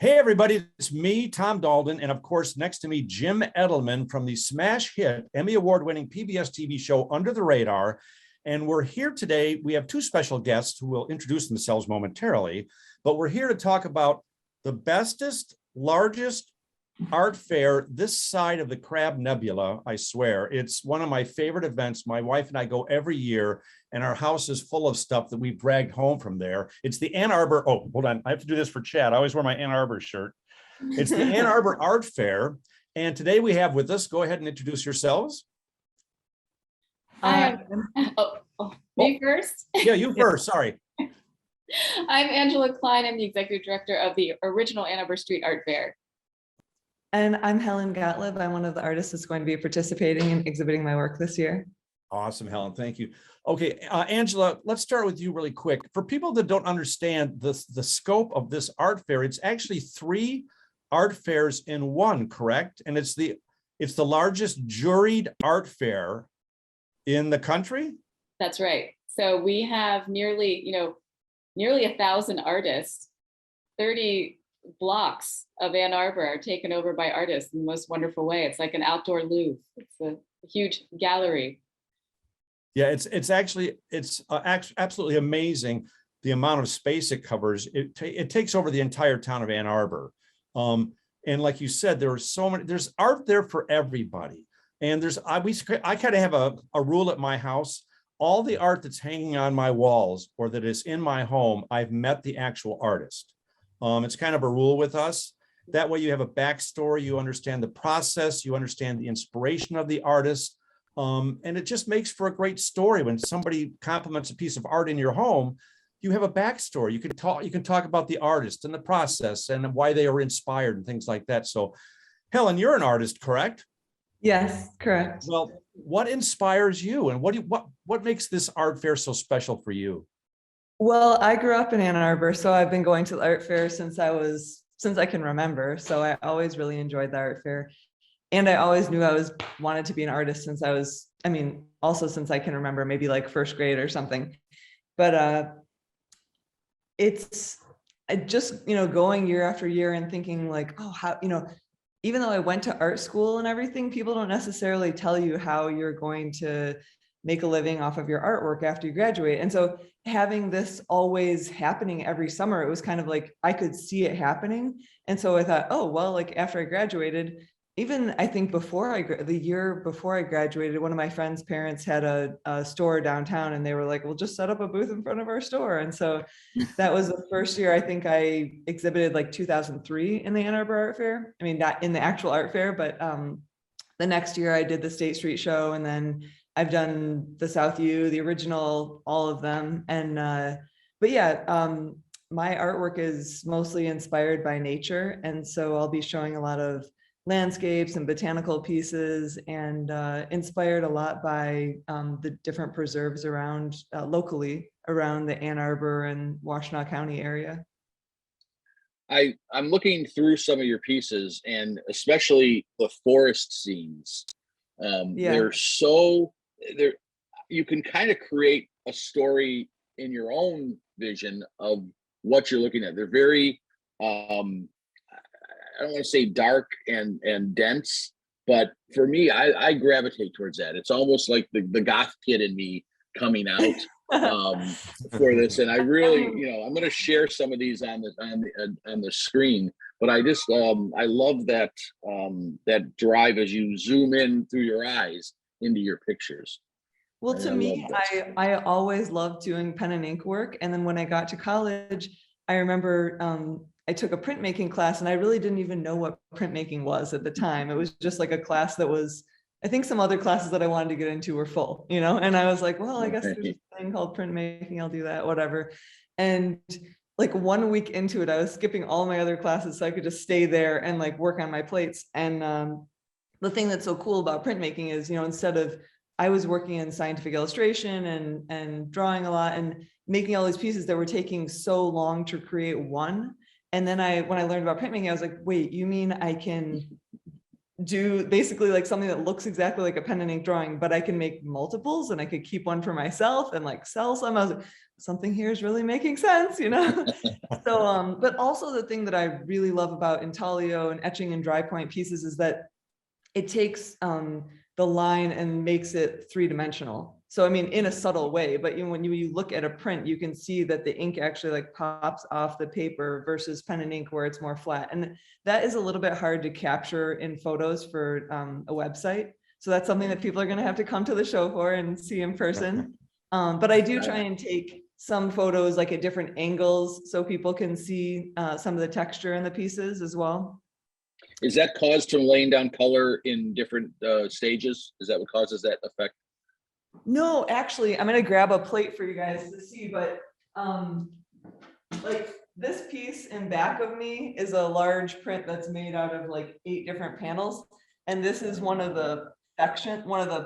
Hey, everybody, it's me, Tom Dalton, and of course, next to me, Jim Edelman from the smash hit, Emmy Award-winning PBS TV show Under the Radar. And we're here today. We have two special guests who will introduce themselves momentarily, but we're here to talk about the bestest, largest art fair this side of the Crab Nebula. I swear, it's one of my favorite events. My wife and I go every year, and our house is full of stuff that we've dragged home from there. It's the Ann Arbor. Oh, hold on. I have to do this for Chad. I always wear my Ann Arbor shirt. It's the Ann Arbor Art Fair. And today we have with us, go ahead and introduce yourselves. Me first? Yeah, you first. Sorry. I'm Angela Klein. I'm the executive director of the original Ann Arbor Street Art Fair. And I'm Helen Gottlieb. I'm one of the artists that's going to be participating and exhibiting my work this year. Awesome, Helen. Thank you. Okay, Angela, let's start with you really quick. For people that don't understand the scope of this art fair, it's actually 3 art fairs in one, correct? And it's the largest juried art fair in the country? That's right. So we have nearly 1,000 artists. 30 blocks of Ann Arbor are taken over by artists in the most wonderful way. It's like an outdoor Louvre. It's a huge gallery. Yeah, it's absolutely amazing the amount of space it covers. It takes over the entire town of Ann Arbor. And like you said, there's art there for everybody. And I kind of have a rule at my house. All the art that's hanging on my walls or that is in my home, I've met the actual artist. It's kind of a rule with us. That way you have a backstory, you understand the process, you understand the inspiration of the artist. And it just makes for a great story. When somebody compliments a piece of art in your home, you have a backstory. You can talk about the artist and the process and why they were inspired and things like that. So Helen, you're an artist, correct? Yes, correct. Well, what inspires you and what makes this art fair so special for you? Well, I grew up in Ann Arbor, so I've been going to the art fair since I can remember. So I always really enjoyed the art fair. And I always knew wanted to be an artist since also since I can remember, maybe like first grade or something. But it's just, going year after year and thinking like, oh, how, even though I went to art school and everything, people don't necessarily tell you how you're going to make a living off of your artwork after you graduate. And so having this always happening every summer, it was kind of like I could see it happening. And so I thought, oh, well, like after I graduated, even I think the year before I graduated, one of my friend's parents had a store downtown and they were like, well, just set up a booth in front of our store. And so that was the first year I think I exhibited, like 2003 in the Ann Arbor Art Fair. I mean, not in the actual art fair, but the next year I did the State Street Show, and then I've done the South U, the original, all of them. And but yeah, my artwork is mostly inspired by nature. And so I'll be showing a lot of landscapes and botanical pieces, and inspired a lot by the different preserves around locally around the Ann Arbor and Washtenaw County area. I'm looking through some of your pieces, and especially the forest scenes. They're you can kind of create a story in your own vision of what you're looking at. They're very I don't want to say dark and dense, but for me, I gravitate towards that. It's almost like the goth kid in me coming out for this. And I really, I'm going to share some of these on the screen. But I just I love that that drive as you zoom in through your eyes into your pictures. Well, to me, I always loved doing pen and ink work. And then when I got to college, I remember I took a printmaking class, and I really didn't even know what printmaking was at the time. It was just like a class that was, I think some other classes that I wanted to get into were full, and I was like, well, I guess there's a thing called printmaking. I'll do that, whatever. And like 1 week into it, I was skipping all my other classes so I could just stay there and like work on my plates. And the thing that's so cool about printmaking is, instead of, I was working in scientific illustration and drawing a lot and making all these pieces that were taking so long to create one. And then when I learned about printmaking, I was like, wait, you mean I can do basically like something that looks exactly like a pen and ink drawing, but I can make multiples and I could keep one for myself and like sell some. I was like, something here is really making sense, you know? So, but also the thing that I really love about intaglio and etching and dry point pieces is that it takes the line and makes it three-dimensional. So, I mean, in a subtle way, but you know, when you look at a print, you can see that the ink actually like pops off the paper versus pen and ink where it's more flat. And that is a little bit hard to capture in photos for a website. So that's something that people are gonna have to come to the show for and see in person. But I do try and take some photos like at different angles so people can see some of the texture in the pieces as well. Is that caused from laying down color in different stages? Is that what causes that effect? No, actually, I'm gonna grab a plate for you guys to see, but like this piece in back of me is a large print that's made out of like 8 different panels. And this is one of the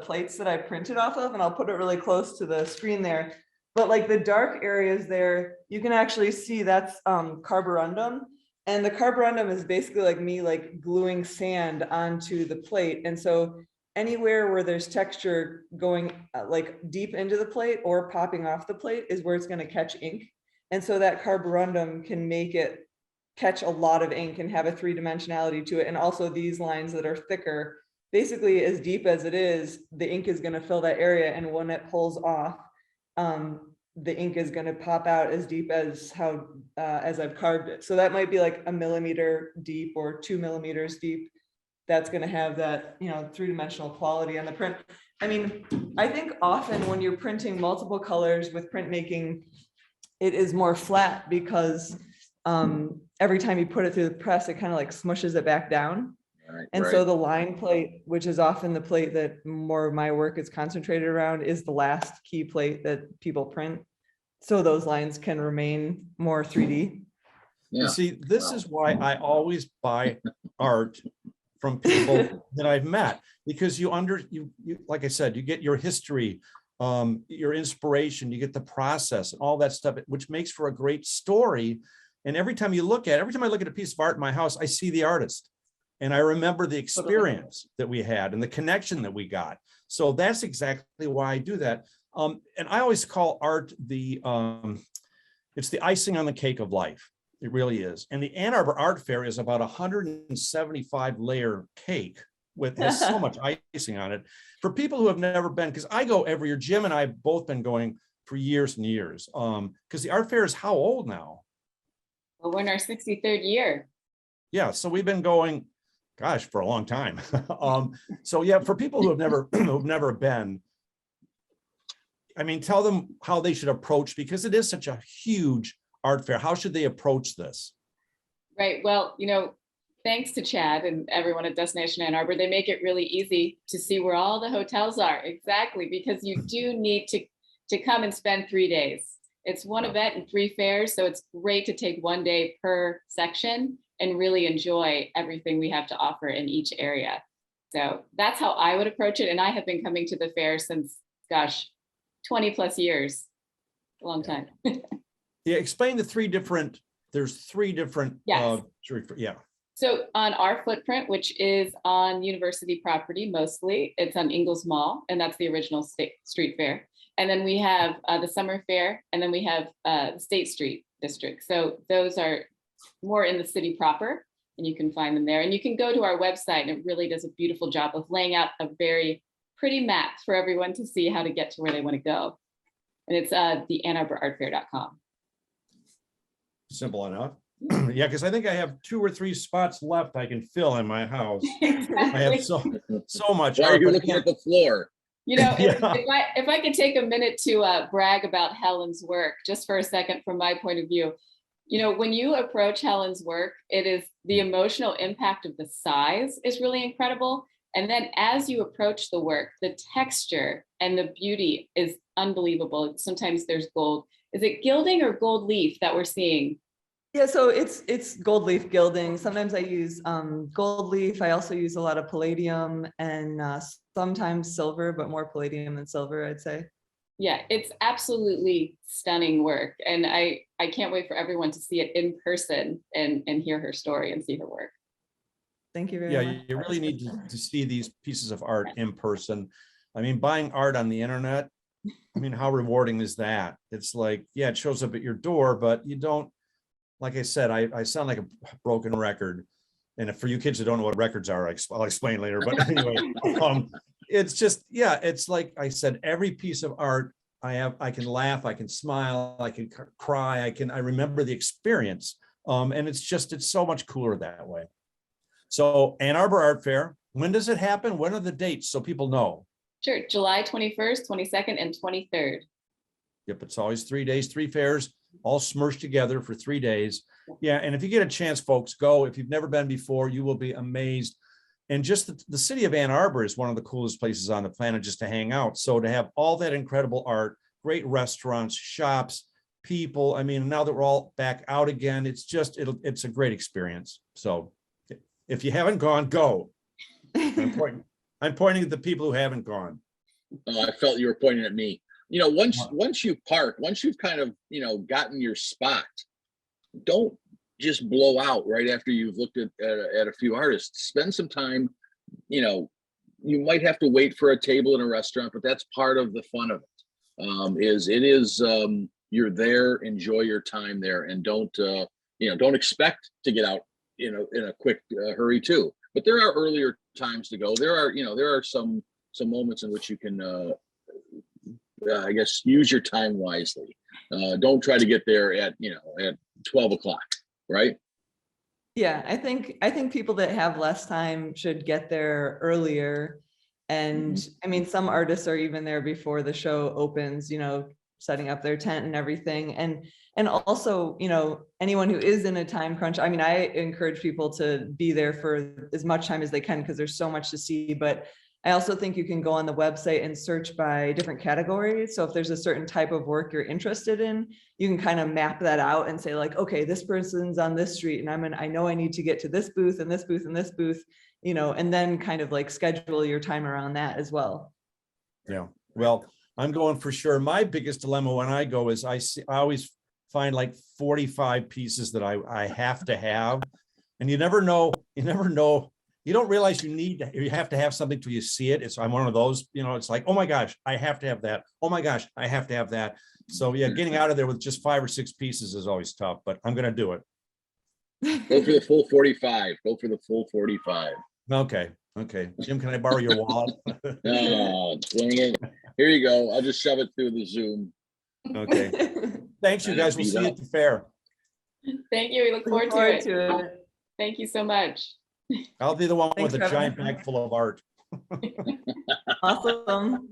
plates that I printed off of, and I'll put it really close to the screen there. But like the dark areas there, you can actually see that's carborundum. And the carborundum is basically like me like gluing sand onto the plate. And so anywhere where there's texture going like deep into the plate or popping off the plate is where it's going to catch ink. And so that carborundum can make it catch a lot of ink and have a three-dimensionality to it. And also these lines that are thicker, basically as deep as it is, the ink is going to fill that area. And when it pulls off, the ink is going to pop out as deep as how as I've carved it. So that might be like 1 millimeter deep or 2 millimeters deep. That's going to have that, you know, three-dimensional quality on the print. I mean, I think often when you're printing multiple colors with printmaking, it is more flat because every time you put it through the press, it kind of like smushes it back down. Right, And right. so the line plate, which is often the plate that more of my work is concentrated around, is the last key plate that people print. So those lines can remain more 3D. Yeah. You see, this is why I always buy art from people that I've met, because you like I said, you get your history, your inspiration, you get the process and all that stuff, which makes for a great story. And every time I look at a piece of art in my house, I see the artist. And I remember the experience that we had and the connection that we got. So that's exactly why I do that. And I always call art it's the icing on the cake of life. It really is. And the Ann Arbor Art Fair is about 175 layer cake with has so much icing on it. For people who have never been, because I go every year, Jim and I have both been going for years and years. Because the art fair is how old now? Well, we're in our 63rd year. Yeah, so we've been going, gosh, for a long time. So yeah, for people who have never been, I mean, tell them how they should approach, because it is such a huge art fair. How should they approach this? Right. Well, you know, thanks to Chad and everyone at Destination Ann Arbor, they make it really easy to see where all the hotels are. Exactly, because you do need to come and spend 3 days. It's one event and 3 fairs, so it's great to take 1 day per section and really enjoy everything we have to offer in each area. So that's how I would approach it. And I have been coming to the fair since, gosh, 20 plus years, a long time. Yeah, explain the 3 different, there's 3 different, Yes. Yeah. So on our footprint, which is on university property mostly, it's on Ingalls Mall, and that's the original street fair. And then we have the summer fair, and then we have the State Street district. So those are more in the city proper, and you can find them there. And you can go to our website, and it really does a beautiful job of laying out a very pretty map for everyone to see how to get to where they want to go. And it's the AnnArborArtFair.com. Simple enough. Yeah, because I think I have 2 or 3 spots left I can fill in my house. Exactly. I have so much. Why are art, you but looking again, at the floor? You know, Yeah. if I could take a minute to brag about Helen's work just for a second from my point of view. You know, when you approach Helen's work, it is the emotional impact of the size is really incredible. And then as you approach the work, the texture and the beauty is unbelievable. Sometimes there's gold. Is it gilding or gold leaf that we're seeing? Yeah, so it's gold leaf gilding. Sometimes I use gold leaf. I also use a lot of palladium and sometimes silver, but more palladium than silver, I'd say. Yeah, it's absolutely stunning work. And I can't wait for everyone to see it in person and hear her story and see her work. Thank you very Yeah, much. you really need to see these pieces of art in person. I mean, buying art on the internet, I mean, how rewarding is that? It's like, yeah, it shows up at your door, but you don't, like I said, I sound like a broken record. And if for you kids who don't know what records are, I'll explain later. But anyway, it's just, yeah, it's like I said, every piece of art I can laugh, I can smile, I can cry, I remember the experience. And it's so much cooler that way. So Ann Arbor Art Fair, when does it happen? When are the dates so people know? Sure, July 21st, 22nd, and 23rd. Yep, it's always 3 days, 3 fairs, all smushed together for 3 days. Yeah, and if you get a chance, folks, go. If you've never been before, you will be amazed. And just the city of Ann Arbor is one of the coolest places on the planet just to hang out. So to have all that incredible art, great restaurants, shops, people, I mean, now that we're all back out again, it's a great experience. So if you haven't gone, go. I'm pointing at the people who haven't gone. Oh, I felt you were pointing at me. Once you park, once you've kind of, gotten your spot, don't just blow out right after you've looked at a few artists. Spend some time, you might have to wait for a table in a restaurant, but that's part of the fun of it. You're there, enjoy your time there, and don't expect to get out, in a quick hurry too. But there are earlier times to go. There are some moments in which you can, I guess, use your time wisely. Don't try to get there at 12 o'clock, right? Yeah, I think people that have less time should get there earlier. And I mean, some artists are even there before the show opens, setting up their tent and everything. And also, anyone who is in a time crunch, I mean, I encourage people to be there for as much time as they can because there's so much to see. But I also think you can go on the website and search by different categories. So if there's a certain type of work you're interested in, you can kind of map that out and say like, okay, this person's on this street and I know I need to get to this booth and this booth and this booth, and then kind of like schedule your time around that as well. Yeah, well, I'm going for sure. My biggest dilemma when I go is I always find like 45 pieces that I have to have. And you never know. You don't realize you have to have something till you see it. I'm one of those, it's like, oh my gosh, I have to have that. Oh my gosh, I have to have that. So yeah, getting out of there with just 5 or 6 pieces is always tough, but I'm going to do it. Go for the full 45. Go for the full 45. Okay. Jim, can I borrow your wallet? Oh, dang it. Here you go. I'll just shove it through the Zoom. Okay. Thanks, you guys. We'll see you at the fair. Thank you. We look forward to it. Thank you so much. I'll be the one Thanks with a for having giant me. bag full of art. Awesome.